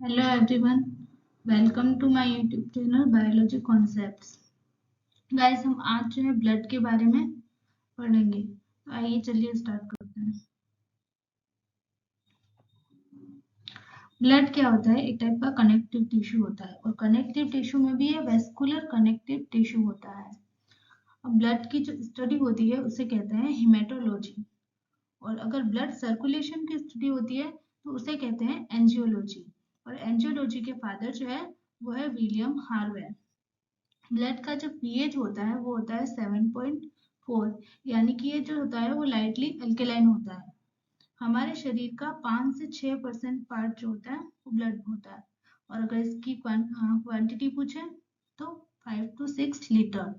Hello everyone, welcome to my YouTube channel biology concepts. Guys, हम आज जो है ब्लड के बारे में पढ़ेंगे। तो आइए चलिए स्टार्ट करते हैं। ब्लड क्या होता है? एक टाइप का कनेक्टिव टिश्यू होता है और कनेक्टिव टिश्यू में भी ये वेस्कुलर कनेक्टिव टिश्यू होता है। अब ब्लड की जो स्टडी होती है उसे कहते हैं हेमेटोलॉजी, और अगर ब्लड सर्कुलेशन की स्टडी होती है तो उसे कहते हैं एंजियोलॉजी। और एंजियोलॉजी के फादर जो है वो है विलियम हार्वे। ब्लड का जो पीएच होता है वो होता है 7.4, यानी कि ये जो होता है वो लाइटली अल्केलाइन होता है। हमारे शरीर का 5 से 6% पार्ट जो होता है वो ब्लड होता है, और अगर इसकी क्वांटिटी पूछे तो 5 to 6 लीटर।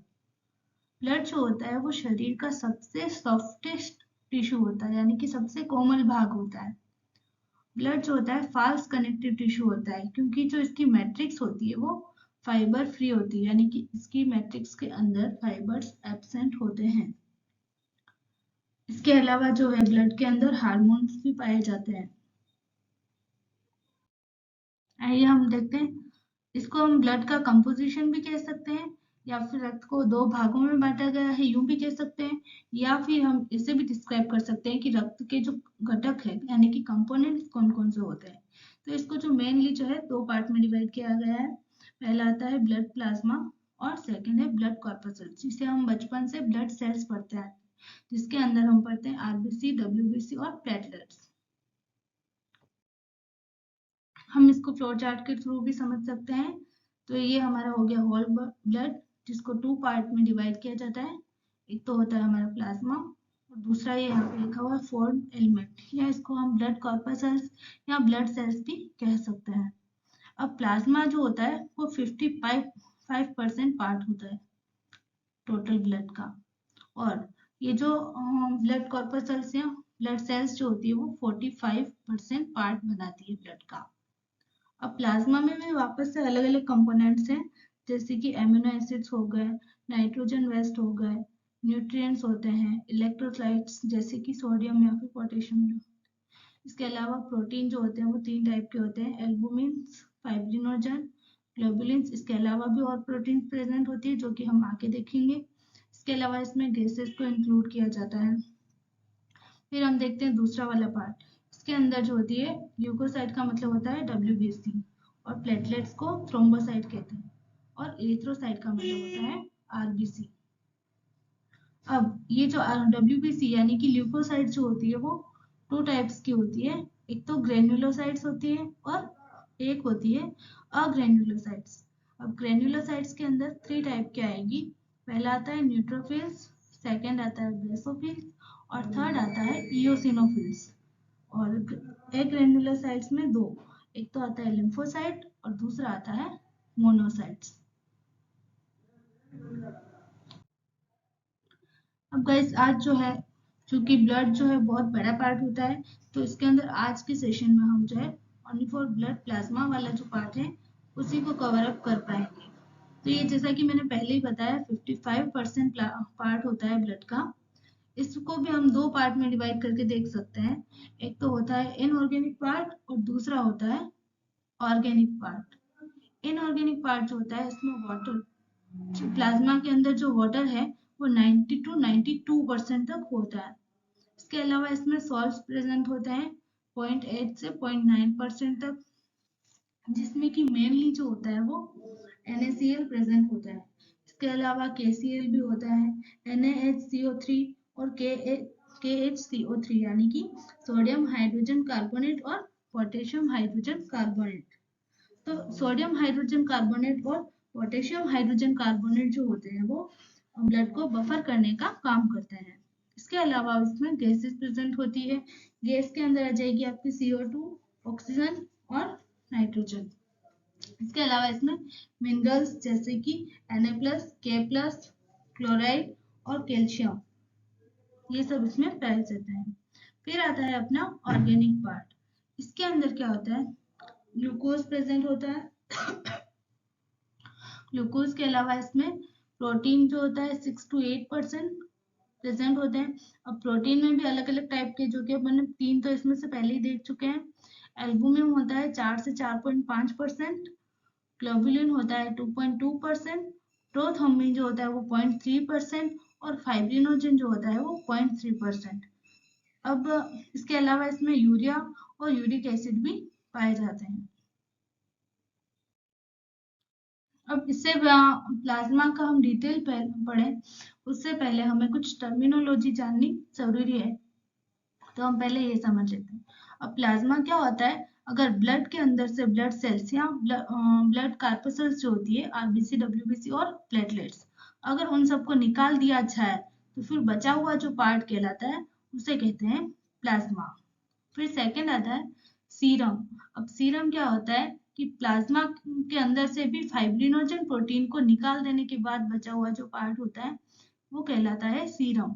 ब्लड जो होता है वो शरीर का सबसे सॉफ्टेस्ट टिश्यू होता है, यानी कि सबसे कोमल भाग होता है। ब्लड जो होता है फाल्स कनेक्टिव टिश्यू होता है, क्योंकि जो इसकी मैट्रिक्स होती है वो फाइबर फ्री होती है, यानी कि इसकी मैट्रिक्स के अंदर फाइबर्स एब्सेंट होते हैं। इसके अलावा जो है ब्लड के अंदर हार्मोन्स भी पाए जाते हैं। आइए हम देखते हैं। इसको हम ब्लड का कंपोजिशन भी कह सकते हैं, या फिर रक्त को दो भागों में बांटा गया है यूं भी कह सकते हैं, या फिर हम इसे भी डिस्क्राइब कर सकते हैं कि रक्त के जो घटक है यानी कि कंपोनेंट्स कौन कौन से होते हैं। तो इसको जो मेनली जो है दो पार्ट में डिवाइड किया गया है। पहला आता है ब्लड प्लाज्मा और सेकंड है ब्लड कॉर्पसल्स, जिसे हम बचपन से ब्लड सेल्स पढ़ते हैं, जिसके अंदर हम पढ़ते हैं आरबीसी, डब्ल्यूबीसी और प्लेटलेट्स। हम इसको फ्लो चार्ट के थ्रू भी समझ सकते हैं। तो ये हमारा हो गया होल ब्लड, जिसको टू पार्ट में डिवाइड किया जाता है। एक तो होता है हमारा प्लाज्मा, और दूसरा ये यहाँ पे लिखा हुआ है फोर्म एलिमेंट, या इसको हम ब्लड कॉर्पसल्स या ब्लड सेल्स भी कह सकते हैं। अब प्लाज्मा जो होता है वो 55% पार्ट होता है टोटल ब्लड का, और ये जो ब्लड कॉर्पसल्स या ब्लड सेल्स जो होती है वो 45% पार्ट बनाती है ब्लड का। अब प्लाज्मा में भी वापस से अलग अलग कंपोनेंट्स हैं, जैसे कि एमिनो एसिड्स हो गए, नाइट्रोजन वेस्ट हो गए, न्यूट्रिएंट्स होते हैं, इलेक्ट्रोलाइट्स जैसे कि सोडियम या फिर पोटेशियम। इसके अलावा प्रोटीन जो होते हैं वो तीन टाइप के होते हैं, एल्बुमिन्स, फाइब्रिनोजन, ग्लोबुलिन्स। इसके अलावा भी और प्रोटीन प्रेजेंट होती है जो कि हम आगे देखेंगे। इसके अलावा इसमें गैसेस को इंक्लूड किया जाता है। फिर हम देखते हैं दूसरा वाला पार्ट। इसके अंदर जो होती है ल्यूकोसाइट का मतलब होता है WBC, और प्लेटलेट्स को थ्रोम्बोसाइट कहते हैं, और एरिथ्रोसाइट का मतलब होता है RBC। अब ये जो WBC यानी कि ल्यूकोसाइट जो होती है वो टू टाइप्स की होती है। एक तो ग्रेन्युलोसाइट्स होती है और एक होती है अग्रेन्युलोसाइट्स। अब ग्रेन्युलोसाइट्स के अंदर थ्री टाइप के आएगी। पहला आता है न्यूट्रोफिल्स, सेकंड आता है बेसोफिल्स, और थर्ड आता है इओसिनोफिल्स। और एग्रेन्युलोसाइट्स में दो, एक तो आता है लिम्फोसाइट और दूसरा आता है मोनोसाइट्स। अब गाइस, आज जो है चूंकि ब्लड जो है बहुत बड़ा पार्ट होता है, तो इसके अंदर आज के सेशन में हम जो है ओनली फॉर ब्लड प्लाज्मा वाला जो पार्ट है उसी को कवर अप कर पाएंगे। तो ये जैसा कि मैंने पहले ही बताया 55% पार्ट होता है ब्लड का। इसको भी हम दो पार्ट में डिवाइड करके देख सकते हैं। एक तो होता है इनऑर्गेनिक पार्ट और दूसरा होता है ऑर्गेनिक पार्ट। इनऑर्गेनिक पार्ट जो होता है इसमें वाटर, प्लाज्मा के अंदर जो वाटर है वो 90 to 92% तक होता है। इसके अलावा इसमें सॉल्ट्स प्रेजेंट होते हैं 0.8 से 0.9% तक, जिसमें कि मेनली जो होता है वो NaCl प्रेजेंट होता है। इसके अलावा KCl भी होता है, NaHCO3 और KHCO3, यानी कि सोडियम हाइड्रोजन कार्बोनेट और पोटेशियम हाइड्रोजन कार्बोनेट। तो सोडियम हाइड्रोजन कार्बोनेट और पोटेशियम हाइड्रोजन कार्बोनेट जो होते हैं वो ब्लड को बफर करने का काम करते हैं। इसके अलावा इसमें गैसेस प्रेजेंट होती है। गैस के अंदर आ जाएगी आपकी CO2, ऑक्सीजन और नाइट्रोजन। इसके अलावा इसमें मिनरल्स जैसे कि Na+, K+, क्लोराइड और कैल्शियम, ये सब इसमें पाए जाते हैं। फिर आता है अपना ऑर्गेनिक पार्ट। इसके अंदर क्या होता है, ग्लूकोज प्रेजेंट होता है। ग्लूकोज के अलावा इसमें प्रोटीन जो होता है 6 to 8%, प्रेजेंट होते हैं। अब प्रोटीन में भी अलग अलग टाइप के, जो कि अपन 3 तो इसमें से पहले ही देख चुके हैं। एल्बुमिन होता है 4 से 4.5%, ग्लोबुलिन होता है 2.2%, प्रोथ्रोम्बिन जो होता है वो 0.3% और फाइब्रिनोजन जो होता है वो 0.3%। अब इसके अलावा इसमें यूरिया और यूरिक एसिड भी पाए जाते हैं। अब इससे प्लाज्मा का हम डिटेल पढ़ें उससे पहले हमें कुछ टर्मिनोलॉजी जाननी जरूरी है, तो हम पहले ये समझ लेते हैं। अब प्लाज्मा क्या होता है? अगर ब्लड के अंदर से ब्लड सेल्स या ब्लड कार्पसल्स जो होती है, आरबीसी, डब्ल्यूबीसी और प्लेटलेट्स, अगर उन सबको निकाल दिया जाए तो फिर बचा हुआ जो पार्ट कहलाता है उसे कहते हैं प्लाज्मा। फिर सेकंड आता है सीरम। अब सीरम क्या होता है कि प्लाज्मा के अंदर से भी फाइब्रिनोजन प्रोटीन को निकाल देने के बाद बचा हुआ जो पार्ट होता है वो कहलाता है सीरम।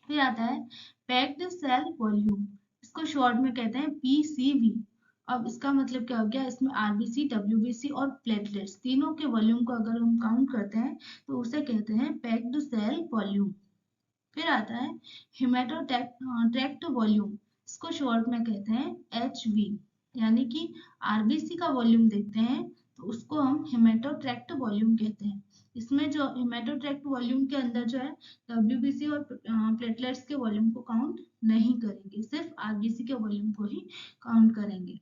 फिर आता है पैक्ड सेल वॉल्यूम, इसको शॉर्ट में कहते हैं पीसीवी। अब इसका मतलब क्या हो गया? इसमें आरबीसी, डब्ल्यूबीसी और प्लेटलेट्स तीनों के वॉल्यूम को अगर हम काउंट करते हैं तो उसे कहते हैं पैक्ड सेल वॉल्यूम। फिर आता है हेमाटोट्रैक्ट वॉल्यूम, इसको शॉर्ट में कहते हैं एचवी। यानी कि आरबीसी का वॉल्यूम देखते हैं तो उसको हम हेमाटोट्रैक्ट वॉल्यूम कहते हैं। इसमें जो हेमाटोट्रैक्ट वॉल्यूम के अंदर जो है डब्ल्यूबीसी और प्लेटलेट्स के वॉल्यूम को काउंट नहीं करेंगे, सिर्फ आरबीसी के वॉल्यूम को ही काउंट करेंगे।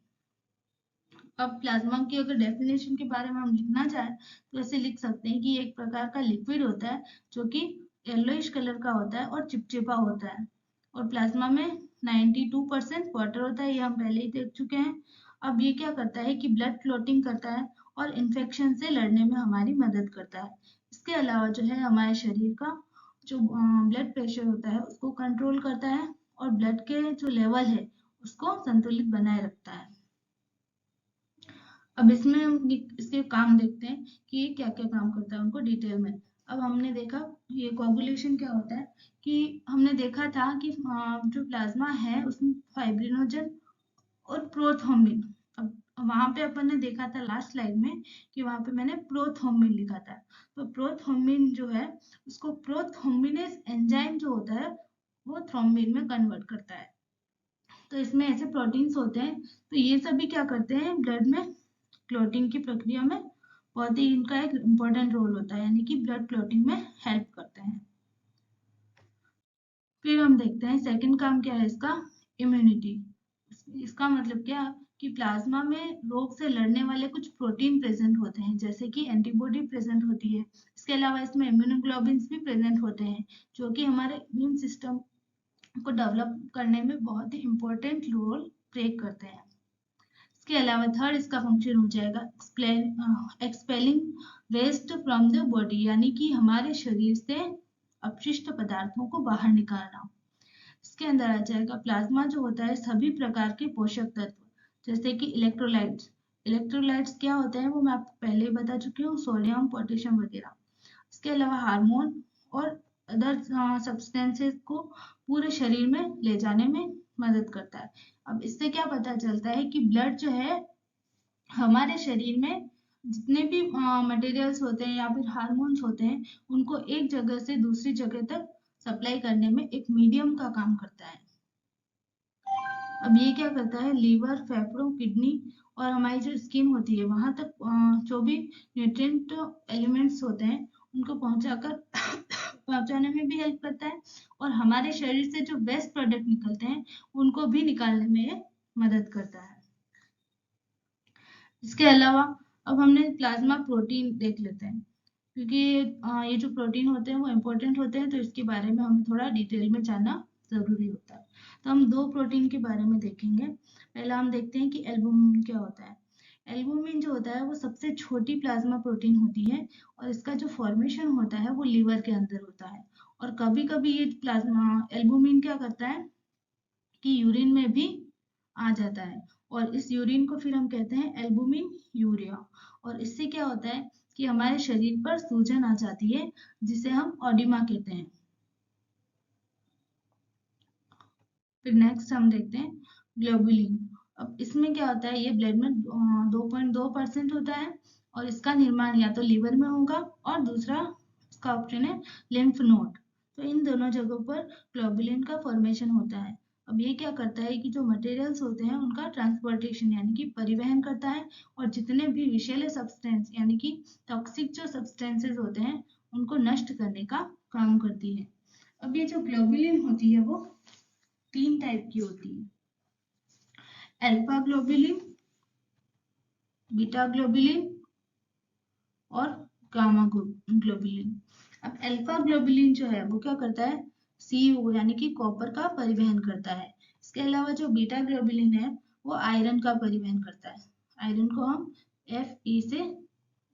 अब प्लाज्मा की अगर डेफिनेशन के बारे में हम लिखना चाहें तो ऐसे लिख सकते हैं कि एक प्रकार का लिक्विड होता है जो कि येलोइश कलर का होता है और चिपचिपा होता है, और प्लाज्मा में 92% वाटर होता है, ये हम पहले ही देख चुके हैं। अब ये क्या करता है कि ब्लड क्लॉटिंग करता है और इन्फेक्शन से लड़ने में हमारी मदद करता है। इसके अलावा जो है हमारे शरीर का जो ब्लड प्रेशर होता है उसको कंट्रोल करता है और ब्लड के जो लेवल है उसको संतुलित बनाए रखता है। अब इसमें हम इसके काम देखते हैं कि ये क्या क्या काम करता है उनको डिटेल में। अब हमने देखा ये कोगुलेशन क्या होता है कि हमने देखा था कि जो प्लाज्मा है उसमें फाइब्रिनोजन और प्रोथ्रोम्बिन। अब वहां पे अपन ने देखा था लास्ट स्लाइड में कि वहां पे मैंने प्रोथ्रोम्बिन लिखा था, तो प्रोथ्रोम्बिन जो है उसको प्रोथ्रोम्बिनेज एंजाइम जो होता है वो थ्रोम्बिन में कन्वर्ट करता है। तो इसमें ऐसे प्रोटीन्स होते हैं, तो ये सभी क्या करते हैं ब्लड में क्लॉटिंग की प्रक्रिया में बहुत ही इनका एक इम्पोर्टेंट रोल होता है, यानी कि ब्लड क्लॉटिंग में हेल्प करते हैं। फिर हम देखते हैं सेकंड काम क्या है इसका, इम्यूनिटी। इसका मतलब क्या कि प्लाज्मा में रोग से लड़ने वाले कुछ प्रोटीन प्रेजेंट होते हैं, जैसे कि एंटीबॉडी प्रेजेंट होती है। इसके अलावा इसमें इम्यूनोग्लोबिन्स भी प्रेजेंट होते हैं जो कि हमारे इम्यून सिस्टम को डेवलप करने में बहुत ही इम्पोर्टेंट रोल प्ले करते हैं। इसके अलावा थर्ड इसका फंक्शन हो जाएगा expelling waste from the body, यानी कि हमारे शरीर से अपशिष्ट पदार्थों को बाहर निकालना। इसके अंदर आ जाएगा प्लाज्मा जो होता है सभी प्रकार के पोषक तत्व, जैसे कि इलेक्ट्रोलाइट्स। इलेक्ट्रोलाइट्स क्या होते हैं वो मैं आपको पहले ही बता चुकी हूँ, सोडियम, पोटेशियम वगैरह। इसके अलावा हार्मोन और अदर सब्सटेंसेस को पूरे शरीर में ले जाने में मदद करता है। अब इससे क्या पता चलता है कि ब्लड जो है हमारे शरीर में जितने भी मटेरियल्स होते हैं या फिर हार्मोन्स होते हैं उनको एक जगह से दूसरी जगह तक सप्लाई करने में एक मीडियम का काम करता है। अब ये क्या करता है, लीवर, फेफड़ों, किडनी और हमारी जो स्किन होती है वहां तक जो भी न्यूट्रिएंट एलिमेंट्स होते हैं उनको पहुंचाने में भी हेल्प करता है, और हमारे शरीर से जो वेस्ट प्रोडक्ट निकलते हैं उनको भी निकालने में मदद करता है। इसके अलावा अब हमने प्लाज्मा प्रोटीन देख लेते हैं, क्योंकि ये जो प्रोटीन होते हैं वो इम्पोर्टेंट होते हैं, तो इसके बारे में हमें थोड़ा डिटेल में जानना जरूरी होता है। तो हम दो प्रोटीन के बारे में देखेंगे। पहला हम देखते हैं कि एल्बुमिन क्या होता है। एल्बुमिन जो होता है वो सबसे छोटी प्लाज्मा प्रोटीन होती है, और इसका जो फॉर्मेशन होता है वो लीवर के अंदर होता है। और कभी कभी ये प्लाज्मा एल्बुमिन क्या करता है कि यूरिन में भी आ जाता है, और इस यूरिन को फिर हम कहते हैं एल्बुमिन यूरिया। और इससे क्या होता है कि हमारे शरीर पर सूजन आ जाती है जिसे हम ऑडिमा कहते हैं। फिर नेक्स्ट हम देखते हैं ग्लोबुलिन। अब इसमें क्या होता है, ये ब्लड में 2.2% होता है, और इसका निर्माण या तो लीवर में होगा और दूसरा इसका ऑप्शन है लिम्फ नोड। तो इन दोनों जगहों पर ग्लोबुलिन का फॉर्मेशन होता है। अब ये क्या करता है कि जो मटेरियल्स होते हैं उनका ट्रांसपोर्टेशन यानी कि परिवहन करता है, और जितने भी विषैले सब्सटेंस यानी कि टॉक्सिक जो सब्सटेंसेस होते हैं उनको नष्ट करने का काम करती है। अब ये जो ग्लोबुलिन होती है वो 3 टाइप की होती है, अल्फा ग्लोबुलिन, बीटा ग्लोबुलिन और गामा ग्लोबुलिन। अब अल्फा ग्लोबुलिन जो है वो क्या करता है, Cu यानी कि कॉपर का परिवहन करता है। इसके अलावा जो बीटा ग्लोबुलिन है वो आयरन का परिवहन करता है। आयरन को हम Fe से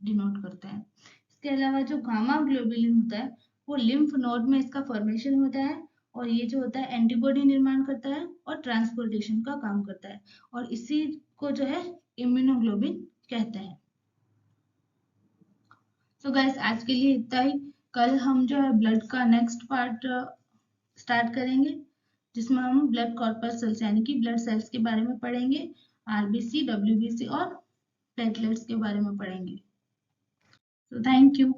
डिनोट करते हैं। इसके अलावा जो गामा ग्लोबुलिन होता है वो लिम्फ नोड में इसका फॉर्मेशन होता है, और ये जो होता है एंटीबॉडी निर्माण करता है और ट्रांसपोर्टेशन का काम करता है, और इसी को जो है इम्यूनोग्लोबिन कहते हैं। तो गाइस आज के लिए इतना ही। कल हम जो है ब्लड का नेक्स्ट पार्ट स्टार्ट करेंगे, जिसमें हम ब्लड कॉर्पस्कल्स यानी कि ब्लड सेल्स के बारे में पढ़ेंगे, आरबीसी, डब्ल्यूबीसी और प्लेटलेट्स के बारे में पढ़ेंगे। तो थैंक यू।